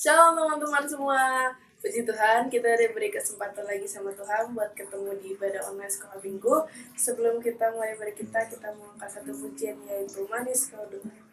Shalom teman-teman semua. Puji Tuhan, kita diberi kesempatan lagi sama Tuhan buat ketemu di ibadah online sekolah minggu. Sebelum kita mulai berkita, kita mau angkat satu pujian, yaitu Manis Kau Dengar.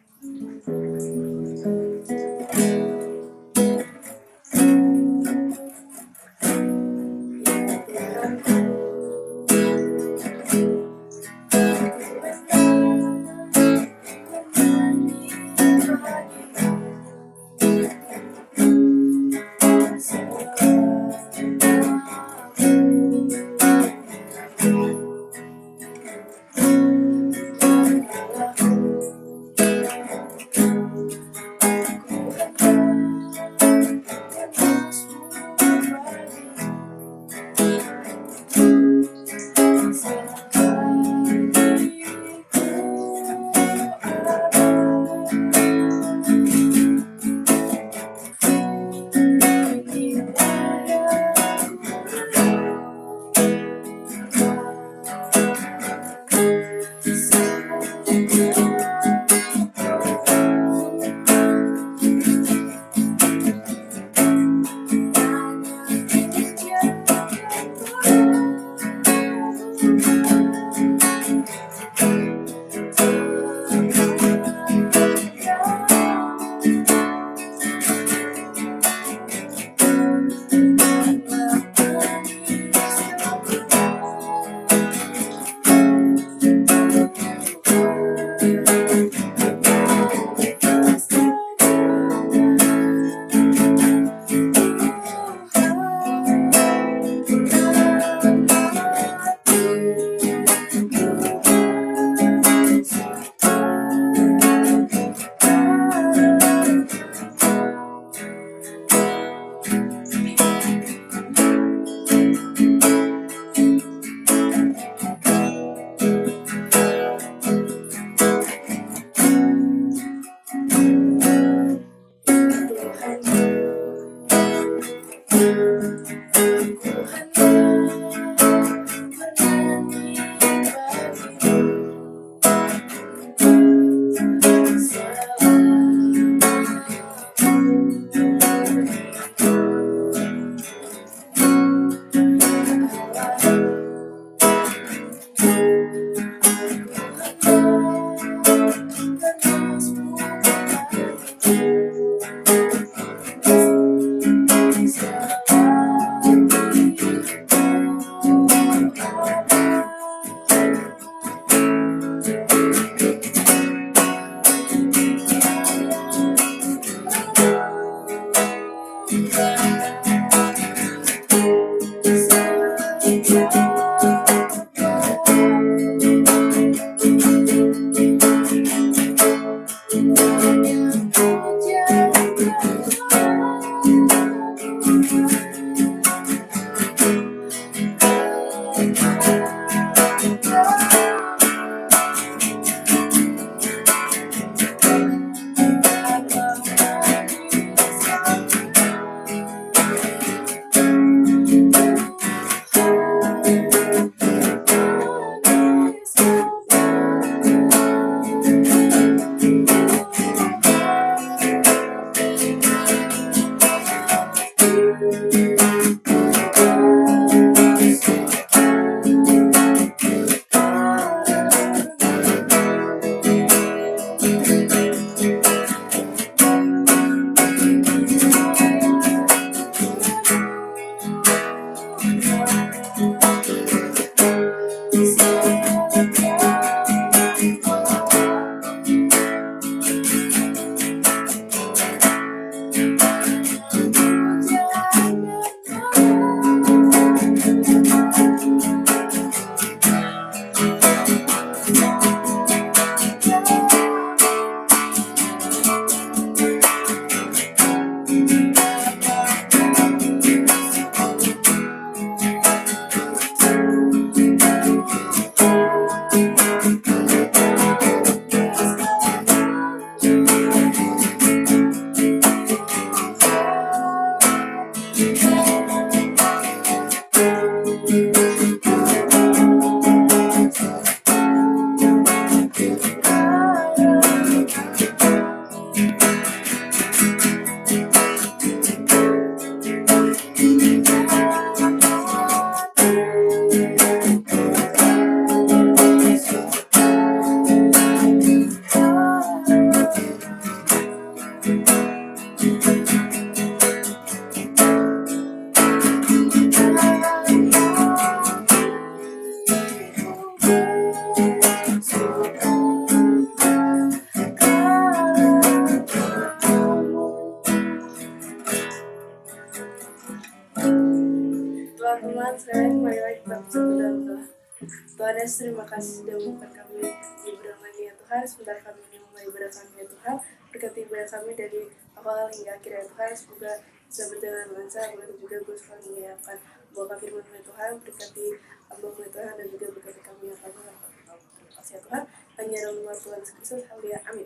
Tuhanes, terima kasih sudah membuka kami ibadah lagi ya Tuhan. Sebentar kami ini mulai ibadah kami ya Tuhan. Berkati ibadah kami dari awal hingga akhir ya Tuhan. Semoga bisa berjalan lancar. Begitu juga Gue selalu mengiyakan bahwa firman ya Tuhan. Berkati hamba ya Tuhan dan juga berkati kami yang kami. Terima kasih ya Tuhan. Hanya dalam nama Tuhan Yesus Kristus. Haleluya. Amin.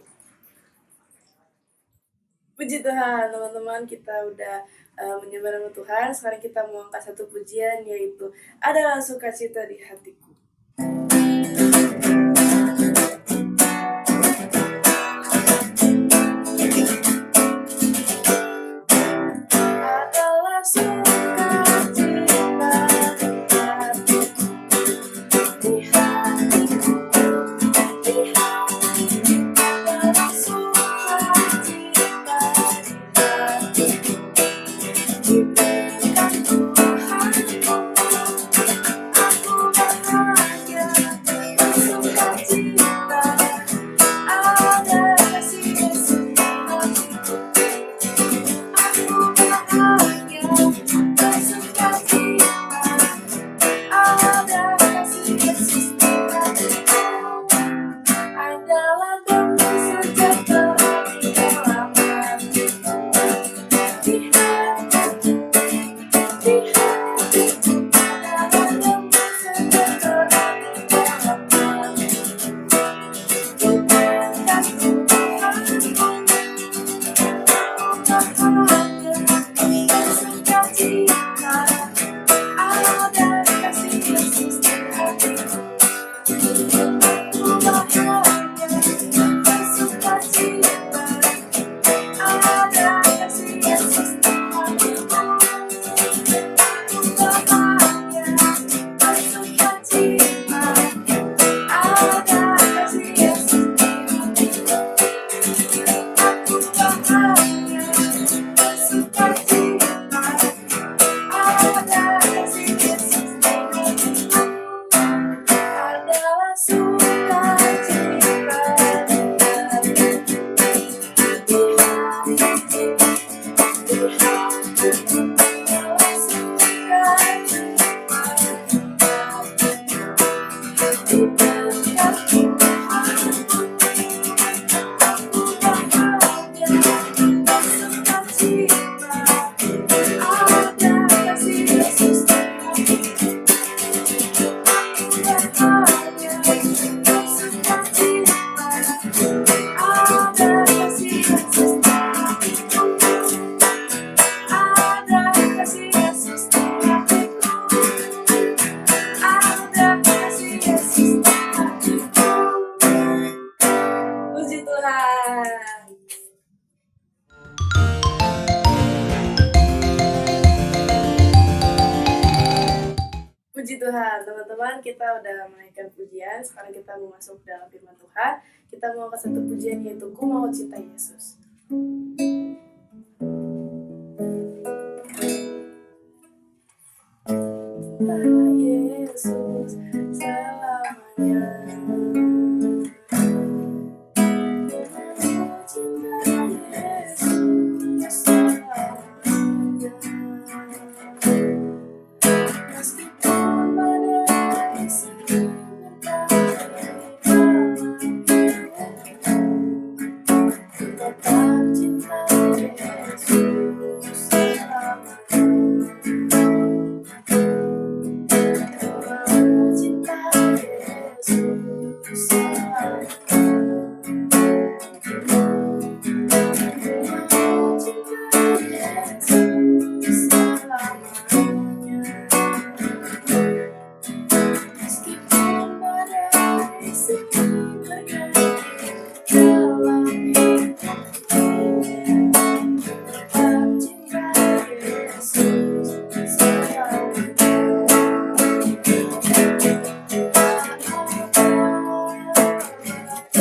Puji Tuhan, teman-teman, kita udah menyembah nama Tuhan. Sekarang kita mau angkat satu pujian, yaitu adalah sukacita di hatiku. Adalah sukacita di hatiku, di hatiku, adalah sukacita di hatiku. Diberikan Tuhanku, aku bahagia, bersukacita, ada kasih Yesus di hatiku. Aku bahagia, bersukacita, ada kasih Yesus di hatiku. Adalah damai sejahtera di dalam hatiku. Di hatiku, di hatiku, adalah damai sejahtera di dalam hatiku. Diberikan Tuhanku, aku bahagia, bersukacita, ada kasih Yesus di hatiku. Aku bahagia, bersukacita, ada kasih Yesus di hatiku. Aku bahagia, bersukacita, ada kasih Yesus di hatiku. Aku bahagia, bersukacita, ada kasih Yesus di hatiku. Adalah sukacita di hatiku, di hatiku, di hatiku, adalah sukacita di hatiku. Diberikan Tuhanku, aku bahagia, bersukacita, ada kasih Yesus di hatiku. Aku bahagia, bersukacita, ada kasih Yesus di hatiku. Ada kasih Yesus di hatiku. Ada kasih Yesus di hatiku. Puji Tuhan. Puji Tuhan, teman-teman, kita udah menaikkan pujian. Sekarang kita mau masuk dalam firman Tuhan. Kita mau ke satu pujian, yaitu Ku Mau Cinta Yesus. Cinta Yesus selamanya. Cinta Yesus selamanya. Meskipun badai sering berkali-kali tetap cinta Yesus selamanya. Cinta Yesus selamanya. Cinta Yesus selamanya. Meskipun badai sering berkali dalam hidupku, tetap cinta Yesus selamanya. Tak ada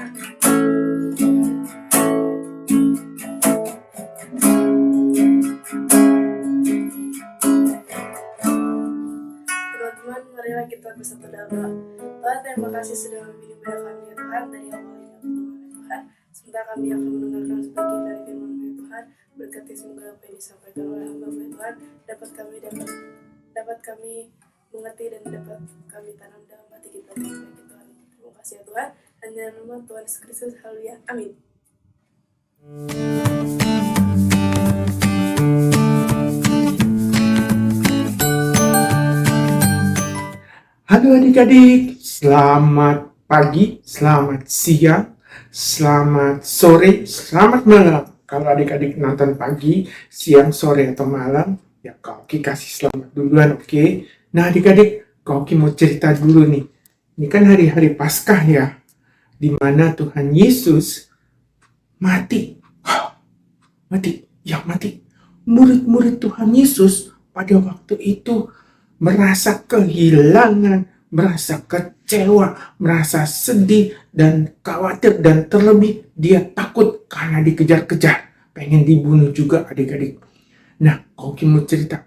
Teman-teman, marilah kita bersatu dalam doa. Tuhan, terima kasih sudah memilih kami ya Tuhan dari awal hingga pertemuan ya Tuhan. Sebentar kami akan mendengarkan sebagian dari firman ya Tuhan. Berkati semoga apa yang disampaikan oleh hamba ya Tuhan dapat kami mengerti dan dapat kami tanam dalam hati kita Tuhan. Terima kasih ya Tuhan. Hanya nama Tuhan Yesus Kristus. Haleluya. Amin. Halo adik-adik, selamat pagi, selamat siang, selamat sore, selamat malam. Kalau adik-adik nonton pagi, siang, sore, atau malam, ya Koki kasih selamat duluan, oke? Nah adik-adik, Koki mau cerita dulu nih. Ini kan hari-hari Paskah ya, di mana Tuhan Yesus mati. Mati. Murid-murid Tuhan Yesus pada waktu itu merasa kehilangan, merasa kecewa, merasa sedih dan khawatir, dan terlebih dia takut karena dikejar-kejar, pengen dibunuh juga adik-adik. Nah, Koki mau cerita,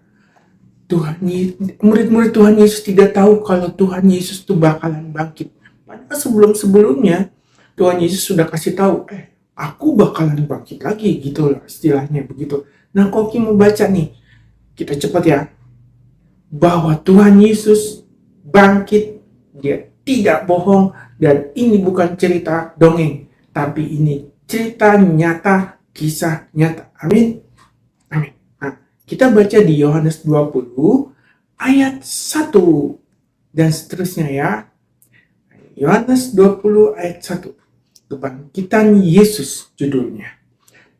murid-murid Tuhan Yesus tidak tahu kalau Tuhan Yesus itu bakalan bangkit. Padahal sebelum-sebelumnya Tuhan Yesus sudah kasih tahu, aku bakalan bangkit lagi, gitu loh istilahnya begitu. Nah, Koki mau baca nih, kita cepat ya. Bahwa Tuhan Yesus bangkit, dia tidak bohong, dan ini bukan cerita dongeng, tapi ini cerita nyata, kisah nyata. Amin. Nah, kita baca di Yohanes 20 ayat 1 dan seterusnya ya. Yohanes 20 ayat 1. Kebangkitan Yesus judulnya.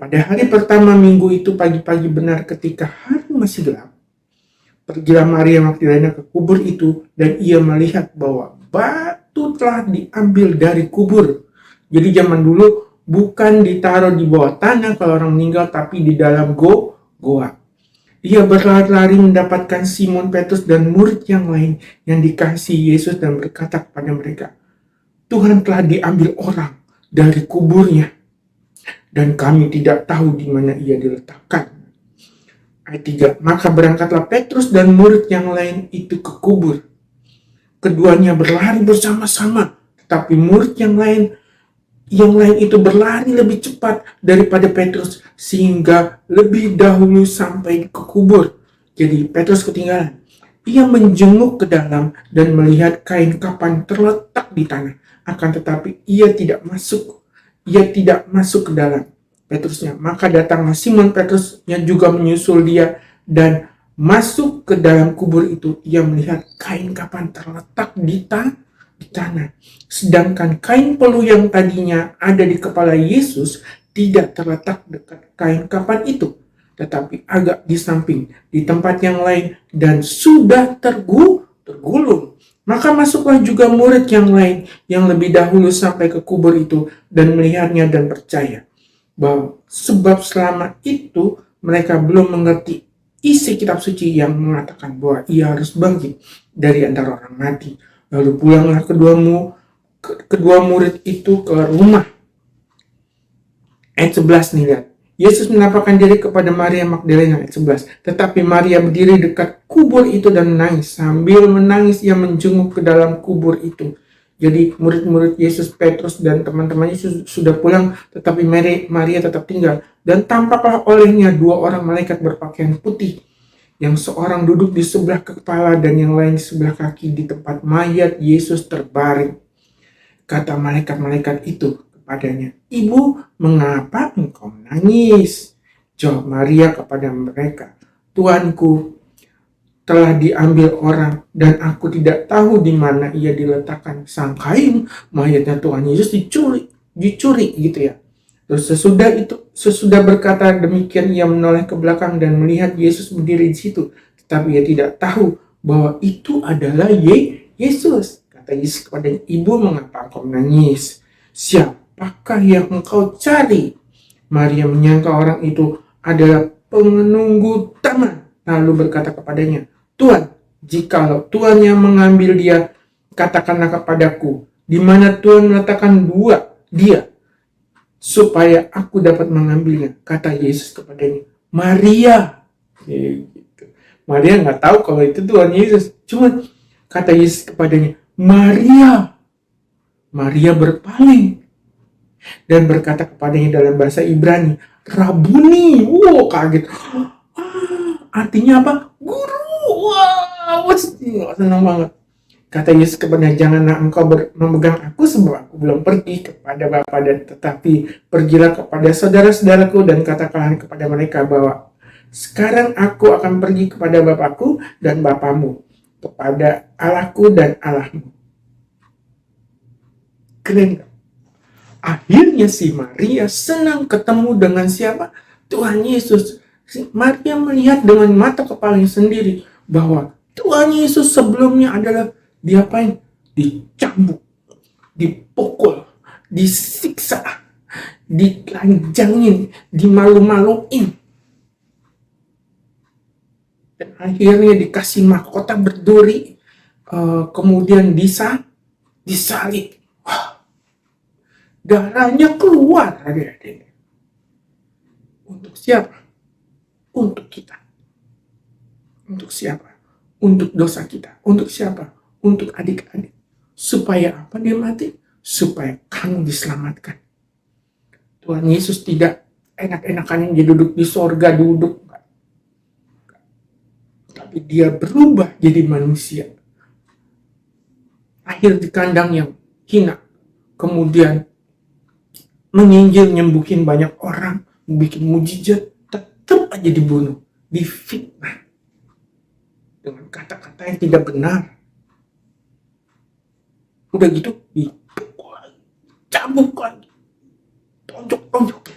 Pada hari pertama minggu itu pagi-pagi benar ketika hari masih gelap, pergilah Maria Magdalena ke kubur itu, dan ia melihat bahwa batu telah diambil dari kubur. Jadi zaman dulu bukan ditaruh di bawah tanah kalau orang meninggal, tapi di dalam goa. Ia berlari-lari mendapatkan Simon Petrus dan murid yang lain yang dikasihi Yesus, dan berkata kepada mereka, Tuhan telah diambil orang dari kuburnya, dan kami tidak tahu di mana ia diletakkan. Ayat 3, maka berangkatlah Petrus dan murid yang lain itu ke kubur. Keduanya berlari bersama-sama, tetapi murid yang lain itu berlari lebih cepat daripada Petrus, sehingga lebih dahulu sampai ke kubur. Jadi Petrus ketinggalan. Ia menjenguk ke dalam dan melihat kain kapan terletak di tanah, akan tetapi ia tidak masuk ke dalam. Petrusnya. Maka datanglah Simon Petrus yang juga menyusul dia, dan masuk ke dalam kubur itu. Ia melihat kain kapan terletak di tanah, sedangkan kain peluh yang tadinya ada di kepala Yesus tidak terletak dekat kain kapan itu, tetapi agak di samping di tempat yang lain, dan sudah tergulung. Maka masuklah juga murid yang lain yang lebih dahulu sampai ke kubur itu, dan melihatnya dan percaya. Bahwa sebab selama itu mereka belum mengerti isi kitab suci yang mengatakan bahwa ia harus bangkit dari antara orang mati. Lalu pulanglah kedua murid itu ke rumah. Ayat 11 nih, lihat. Yesus menampakkan diri kepada Maria Magdalena, ayat 11. Tetapi Maria berdiri dekat kubur itu dan menangis. Sambil menangis ia menjenguk ke dalam kubur itu. Jadi murid-murid Yesus, Petrus dan teman-teman Yesus sudah pulang, tetapi Maria tetap tinggal. Dan tampaklah olehnya dua orang malaikat berpakaian putih, yang seorang duduk di sebelah kepala dan yang lain di sebelah kaki di tempat mayat Yesus terbaring. Kata malaikat-malaikat itu kepadanya, Ibu, mengapa engkau menangis? Jawab Maria kepada mereka, Tuanku telah diambil orang, dan aku tidak tahu di mana ia diletakkan. Sangkain mayatnya Tuhan Yesus dicuri gitu ya. Terus sesudah berkata demikian, ia menoleh ke belakang dan melihat Yesus berdiri di situ, tetapi ia tidak tahu bahwa itu adalah Yesus. Kata Yesus kepadanya, Ibu, mengapa engkau menangis? Siapakah yang engkau cari? Maria menyangka orang itu adalah penunggu taman, lalu berkata kepadanya, Tuhan, jikalau Tuhan yang mengambil dia, katakanlah kepadaku, di mana Tuhan meletakkan dia supaya aku dapat mengambilnya. Kata Yesus kepadanya, Maria. Gitu. Maria nggak tahu kalau itu Tuhan Yesus. Cuma kata Yesus kepadanya, Maria. Maria berpaling dan berkata kepadanya dalam bahasa Ibrani, Rabuni. Wow, kaget. Artinya apa? Guru. Wow, senang banget. Kata Yesus kepadanya, janganlah engkau memegang aku sebab aku belum pergi kepada Bapa, dan tetapi pergilah kepada saudara-saudaraku dan katakanlah kepada mereka bahwa sekarang aku akan pergi kepada Bapakku dan Bapamu, kepada Allahku dan Allahmu. Keren. Akhirnya si Maria senang ketemu dengan siapa? Tuhan Yesus. Si Maria melihat dengan mata kepalanya sendiri bahwa Tuhan Yesus sebelumnya adalah diapain? Dicambuk, dipukul, disiksa, ditelanjangin, dimalu-maluin. Dan akhirnya dikasih mahkota berduri, kemudian disalib. Darahnya keluar, adik-adik. Untuk siapa? Untuk kita. Untuk siapa? Untuk dosa kita. Untuk siapa? Untuk adik-adik. Supaya apa dia mati? Supaya kamu diselamatkan. Tuhan Yesus tidak enak-enakan dia duduk di sorga, duduk. Tapi dia berubah jadi manusia. Lahir di kandang yang hina. Kemudian menginjil, nyembuhin banyak orang, bikin mujizat, tetap aja dibunuh, difitnah dengan kata-kata yang tidak benar. Udah gitu dipukul, cabuk lagi, tonjok,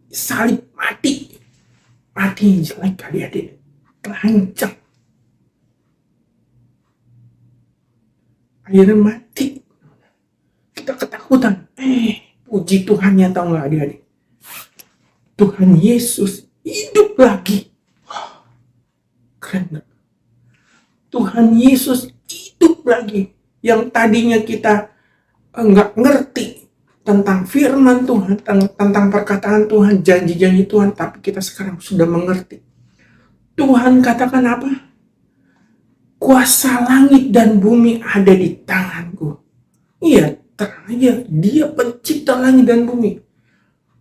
salib, mati jelek adik-adik, terancam, akhirnya mati. Kita ketakutan. Puji Tuhannya, tahu nggak adik-adik? Tuhan Yesus hidup lagi. Keren nggak? Tuhan Yesus hidup lagi. Yang tadinya kita nggak ngerti tentang firman Tuhan, tentang perkataan Tuhan, janji-janji Tuhan, tapi kita sekarang sudah mengerti. Tuhan katakan apa? Kuasa langit dan bumi ada di tanganku. Iya, terang aja, dia pencipta langit dan bumi.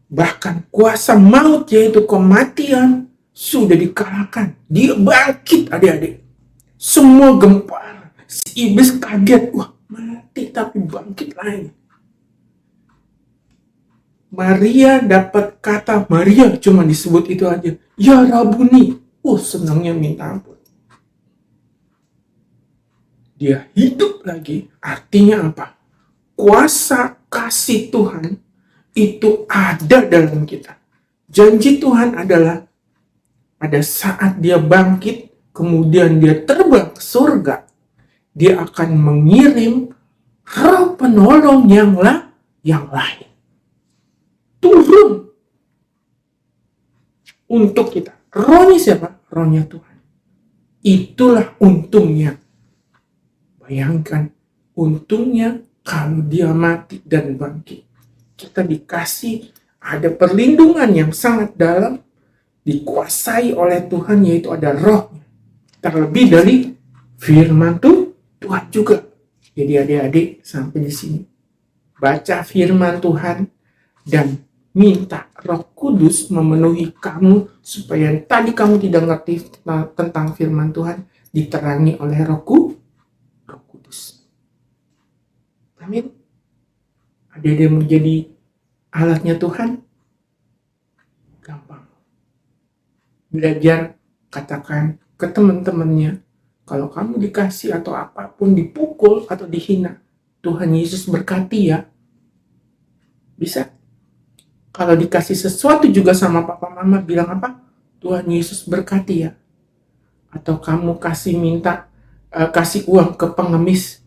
Bahkan kuasa maut, yaitu kematian, sudah dikalahkan. Dia bangkit, adik-adik. Semua gempar, si iblis kaget, wah mati tapi bangkit lagi. Maria dapat kata, Maria cuma disebut itu aja, ya Rabuni. Senangnya minta ampun. Dia hidup lagi, artinya apa? Kuasa kasih Tuhan itu ada dalam kita. Janji Tuhan adalah pada saat dia bangkit, kemudian dia terbang ke surga, dia akan mengirim roh penolong yang lain. Turun untuk kita. Rohnya siapa? Rohnya Tuhan. Itulah untungnya. Bayangkan, untungnya kalau dia mati dan bangkit, kita dikasih ada perlindungan yang sangat dalam, dikuasai oleh Tuhan, yaitu ada rohnya. Terlebih dari firman Tuhan juga. Jadi adik-adik sampai di sini, baca firman Tuhan dan minta Roh Kudus memenuhi kamu supaya tadi kamu tidak ngerti tentang firman Tuhan, diterangi oleh Roh Kudus. Amin. Ada yang menjadi alatnya Tuhan? Gampang. Belajar, katakan ke teman-temannya, kalau kamu dikasih atau apapun, dipukul atau dihina, Tuhan Yesus berkati ya. Bisa. Kalau dikasih sesuatu juga sama papa mama, bilang apa? Tuhan Yesus berkati ya. Atau kamu kasih uang ke pengemis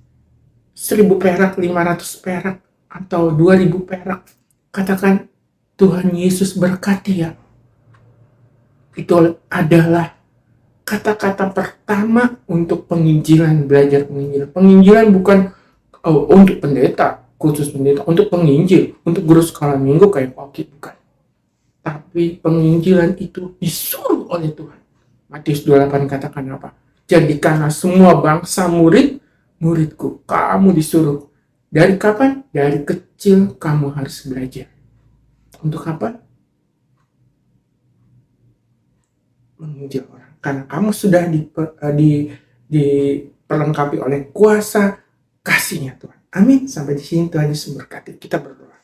1.000 perak, 500 perak, atau 2.000 perak. Katakan, Tuhan Yesus berkati ya. Itu adalah kata-kata pertama untuk penginjilan, belajar penginjilan. Penginjilan bukan untuk pendeta. khusus pendeta, untuk penginjil, untuk guru sekolah minggu kayak Oki, bukan. Tapi penginjilan itu disuruh oleh Tuhan. Matius 28 katakan apa? Jadikanlah semua bangsa muridku. Kamu disuruh. Dari kapan? Dari kecil kamu harus belajar. Untuk apa? Menginjil orang. Karena kamu sudah diperlengkapi oleh kuasa kasihnya Tuhan. Amin. Sampai di sini Tuhan Yesus berkati. Kita berdoa.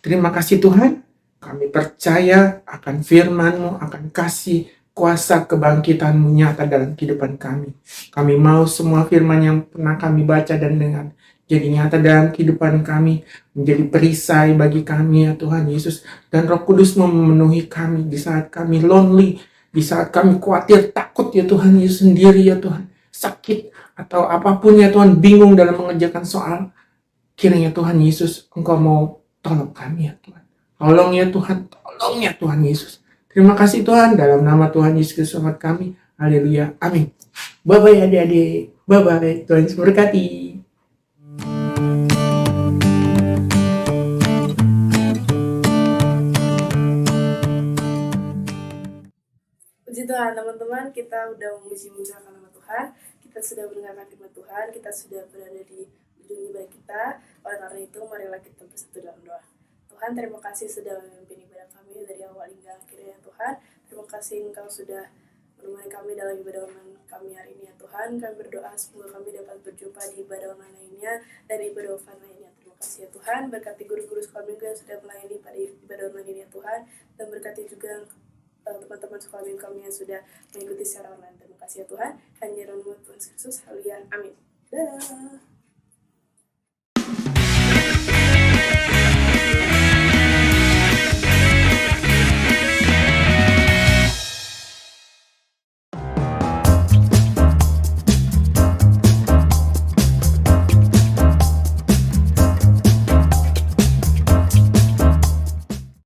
Terima kasih Tuhan. Kami percaya akan firman-Mu, akan kasih kuasa kebangkitan-Mu nyata dalam kehidupan kami. Kami mau semua firman yang pernah kami baca dan dengar jadi nyata dalam kehidupan kami, menjadi perisai bagi kami ya Tuhan Yesus. Dan Roh Kudus memenuhi kami di saat kami lonely, di saat kami khawatir, takut ya Tuhan Yesus, sendiri ya Tuhan, sakit atau apapun ya Tuhan, bingung dalam mengerjakan soal. Kiranya Tuhan Yesus, Engkau mau tolong kami ya Tuhan. Tolong ya Tuhan Yesus. Terima kasih Tuhan, dalam nama Tuhan Yesus Kristus kami. Haleluya, amin. Bye-bye adik-adik. Bye-bye, Tuhan Yesus berkati. Puji Tuhan teman-teman, kita udah memuji-mujikan nama Tuhan, kita sudah mendengarkan firman Tuhan, kita sudah berada di ujung ibadah kita. Oleh karena itu, marilah kita bersatu dalam doa. Tuhan, terima kasih sudah memimpin ibadah kami dari awal hingga akhirnya Tuhan. Terima kasih Engkau sudah menemani kami dalam ibadah online kami hari ini ya Tuhan. Kami berdoa semoga kami dapat berjumpa di ibadah online lainnya dan ibadah offline lainnya. Terima kasih ya Tuhan. Berkati guru-guru sekolah minggu yang sudah melayani pada ibadah online ini ya Tuhan, dan berkati juga teman-teman sekolah minggu kami yang sudah mengikuti secara online. Terima kasih ya Tuhan. Hanya dalam nama Tuhan Yesus. Haleluya. Amin. Dadah.